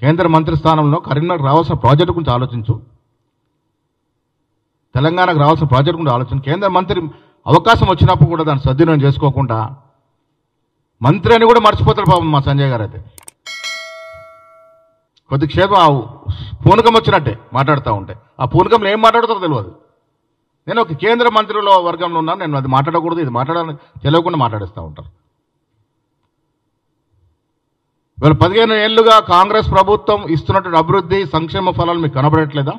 కేంద్ర మంత్రి స్థానంలో కరీంనగర్ రావాల్సిన ప్రాజెక్టు గురించి ఆలోచించు, తెలంగాణకు రావాల్సిన ప్రాజెక్టు గురించి ఆలోచించు. కేంద్ర మంత్రి అవకాశం వచ్చినప్పుడు కూడా దాన్ని సద్వినియోగం చేసుకోకుండా మంత్రి అని కూడా మర్చిపోతారు పాపం మా సంజయ్ గారు. అయితే కొద్దిసేపు ఆ పూనకం వచ్చినట్టే మాట్లాడుతూ ఉంటే ఆ పూనకంలో ఏం మాట్లాడుతారో తెలియదు. నేను ఒక కేంద్ర మంత్రుల వర్గంలో ఉన్నాను, నేను అది మాట్లాడకూడదు ఇది మాట్లాడాలని తెలియకుండా మాట్లాడిస్తూ ఉంటారు. వీళ్ళు 15 ఏళ్లుగా కాంగ్రెస్ ప్రభుత్వం ఇస్తున్నటువంటి అభివృద్ధి సంక్షేమ ఫలాలు మీకు కనబడట్లేదా?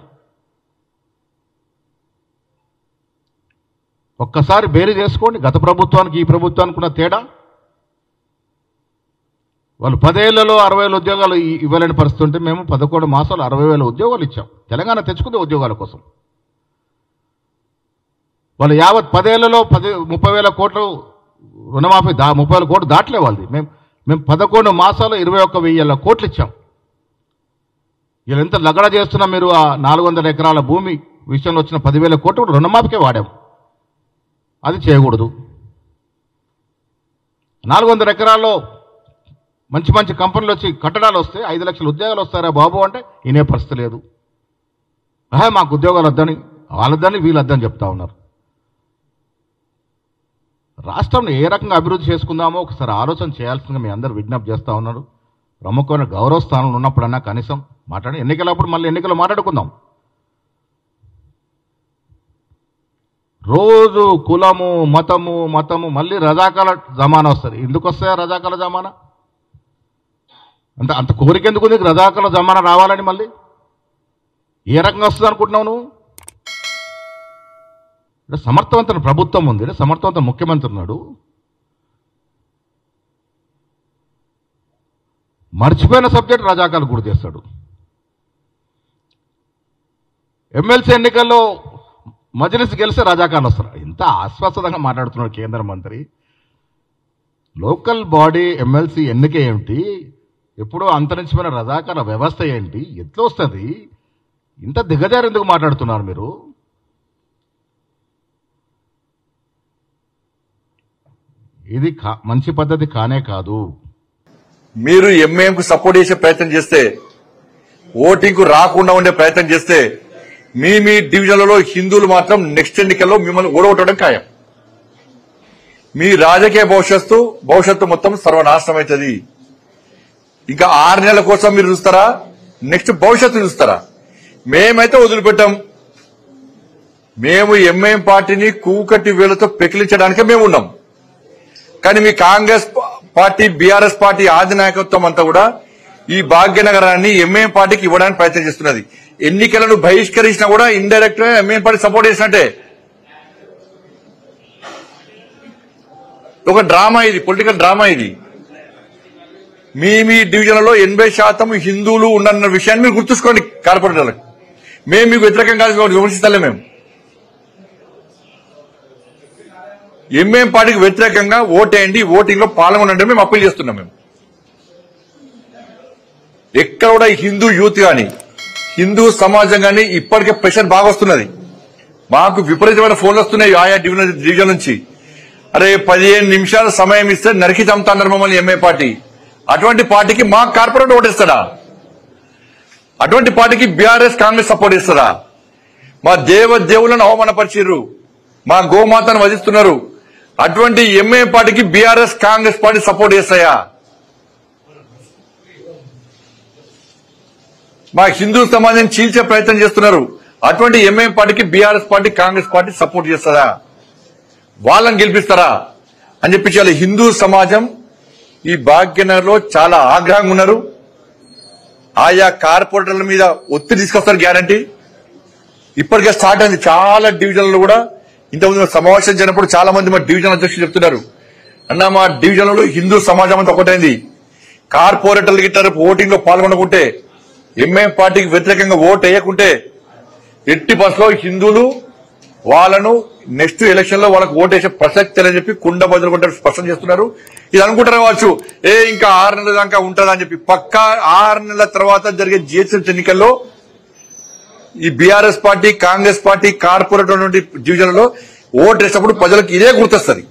ఒక్కసారి బేరీ చేసుకోండి. గత ప్రభుత్వానికి ఈ ప్రభుత్వానికి ఉన్న తేడా. వాళ్ళు 10 ఏళ్లలో 60,000 ఉద్యోగాలు ఇవ్వలేని పరిస్థితి ఉంటే మేము 11 మాసాలు 60,000 ఉద్యోగాలు ఇచ్చాం. తెలంగాణ తెచ్చుకుంది ఉద్యోగాల కోసం. వాళ్ళు యావత్ 10 ఏళ్లలో 30,000 కోట్లు రుణమాఫీ 30,000 కోట్లు దాటలే వాళ్ళది. మేము 11 మాసాలు 21,000 కోట్లు ఇచ్చాం. వీళ్ళు ఎంత లగడ చేస్తున్నా మీరు ఆ 400 ఎకరాల భూమి విషయంలో వచ్చిన 10,000 కోట్లు రుణమాఫీకే వాడాం. అది చేయకూడదు. 400 ఎకరాల్లో మంచి మంచి కంపెనీలు వచ్చి కట్టడాలు వస్తే 5 లక్షల ఉద్యోగాలు వస్తారా బాబు అంటే ఇనే పరిస్థితి లేదు. మాకు ఉద్యోగాలు వద్దని వాళ్ళొద్దని వీళ్ళొద్దని చెప్తా ఉన్నారు. రాష్ట్రంలో ఏ రకంగా అభివృద్ధి చేసుకుందామో ఒకసారి ఆలోచన చేయాల్సిందిగా మీ అందరూ విజ్ఞప్తి చేస్తూ ఉన్నారు. ప్రముఖమైన గౌరవ స్థానంలో ఉన్నప్పుడన్నా కనీసం మాట్లాడి ఎన్నికలప్పుడు మళ్ళీ ఎన్నికలు మాట్లాడుకుందాం. రోజు కులము మతము మళ్ళీ రజాకాల జమానా వస్తుంది. ఎందుకు వస్తాయా రజాకాల జమానా? అంత కోరిక ఎందుకు ఉంది రజాకాల జమానా రావాలని? మళ్ళీ ఏ రకంగా వస్తుంది అనుకుంటున్నావు నువ్వు? సమర్థవంతమైన ప్రభుత్వం ఉంది, సమర్థవంతమైన ముఖ్యమంత్రి ఉన్నాడు. మర్చిపోయిన సబ్జెక్ట్ రజాకాలు గుర్తు చేస్తాడు. ఎమ్మెల్సీ ఎన్నికల్లో మజ్లిస్ గెలిస్తే రజాకాలు వస్తారు. ఇంత ఆశ్వాసంగా మాట్లాడుతున్నాడు కేంద్ర మంత్రి. లోకల్ బాడీ ఎమ్మెల్సీ ఎన్నిక ఏమిటి? ఎప్పుడో అంతరించిపోయిన రజాకాల వ్యవస్థ ఏంటి? ఎట్లా వస్తుంది? ఇంత దిగజారు ఎందుకు మాట్లాడుతున్నారు మీరు? ఇది మంచి పద్ధతి కానే కాదు. మీరు ఎంఐఎంకు సపోర్ట్ చేసే ప్రయత్నం చేస్తే, ఓటింగ్ కు రాకుండా ఉండే ప్రయత్నం చేస్తే మీ డివిజన్లలో హిందువులు మాత్రం నెక్స్ట్ ఎన్నికల్లో మిమ్మల్ని ఓడగొట్టడం ఖాయం. మీ రాజకీయ భవిష్యత్తు మొత్తం సర్వనాశనం అవుతుంది. ఇంకా 6 నెలల కోసం మీరు చూస్తారా? నెక్స్ట్ భవిష్యత్తు చూస్తారా? మేమైతే వదిలిపెట్టాం. మేము ఎంఐఎం పార్టీని కూకటి వేలతో పెకిలించడానికే మేము ఉన్నాం. కానీ మీ కాంగ్రెస్ పార్టీ బీఆర్ఎస్ పార్టీ ఆది నాయకత్వం అంతా కూడా ఈ భాగ్యనగరాన్ని ఎంఐఎం పార్టీకి ఇవ్వడానికి ప్రయత్నం చేస్తున్నది. ఎన్నికలను బహిష్కరించినా కూడా ఇండైరెక్ట్ గా ఎంఐఎం పార్టీ సపోర్ట్ చేసినట్టే. ఒక డ్రామా ఇది, పొలిటికల్ డ్రామా ఇది. మీ డివిజన్లలో 80% హిందువులు ఉన్న విషయాన్ని మీరు గుర్తుంచుకోండి. కార్పొరేటర్లకు మేము మీకు వ్యతిరేకంగా విమర్శిస్తలే. మేము ఎంఐఎం పార్టీకి వ్యతిరేకంగా ఓటేయండి, ఓటింగ్ లో పాల్గొనండి మేము అప్పీల్ చేస్తున్నాం. మేము ఎక్కడ కూడా హిందూ యూత్ గాని హిందూ సమాజం గాని ఇప్పటికే ప్రెషర్ బాగా వస్తున్నది. మాకు విపరీతమైన ఫోన్లు వస్తున్నాయి ఆయా డివిజన్ నుంచి. అరే 15 నిమిషాల సమయం ఇస్తే నరికి చంపుతున్నారు మమ్మల్ని ఎంఐఎం పార్టీ. అటువంటి పార్టీకి మా కార్పొరేట్ ఓటేస్తాడా? అటువంటి పార్టీకి బీఆర్ఎస్ కాంగ్రెస్ సపోర్ట్ ఇస్తారా? మా దేవులను అవమానపరిచిర్రు, మా గోమాతను వధిస్తున్నారు. అటువంటి ఎంఐఎం పార్టీకి బీఆర్ఎస్ కాంగ్రెస్ పార్టీ సపోర్ట్ చేస్తాయా? మా హిందూ సమాజాన్ని చీల్చే ప్రయత్నం చేస్తున్నారు. అటువంటి ఎంఐఎం పార్టీకి BRS party Congress party support చేస్తారా? వాళ్ళని గెలిపిస్తారా అని చెప్పి హిందూ సమాజం ఈ భాగ్యనగర్ లో చాలా ఆగ్రహంగా ఉన్నారు. ఆయా కార్పొరేటర్ల మీద ఒత్తిడి తీసుకొస్తారు గ్యారంటీ. ఇప్పటికే స్టార్ట్ అయింది చాలా డివిజన్లలో కూడా. ఇంతకుముందు సమావేశం జరిగినప్పుడు చాలా మంది మా డివిజన్ అధ్యక్షులు చెప్తున్నారు, అన్న మా డివిజన్లలో హిందూ సమాజం అంతా ఒకటైంది. కార్పొరేటర్లు గిట్టారు ఓటింగ్ లో పాల్గొనకుంటే, ఎంఐఎం పార్టీకి వ్యతిరేకంగా ఓటు వేయకుంటే ఎట్టి బస్సులో హిందువులు వాళ్ళను నెక్స్ట్ ఎలక్షన్ లో వాళ్ళకు ఓటు వేసే ప్రసక్తి అని చెప్పి కుండ బదులు కొంటారు స్పష్టం చేస్తున్నారు. ఇది అనుకుంటారు కావచ్చు, ఇంకా 6 నెలల దాకా ఉంటుందని చెప్పి. పక్కా 6 నెలల తర్వాత జరిగే జిహెచ్ఎంసీ ఎన్నికల్లో ఈ BRS party Congress party corporator డివిజన్లలో ఓటు వేసినప్పుడు ప్రజలకు ఇదే గుర్తొస్తుంది.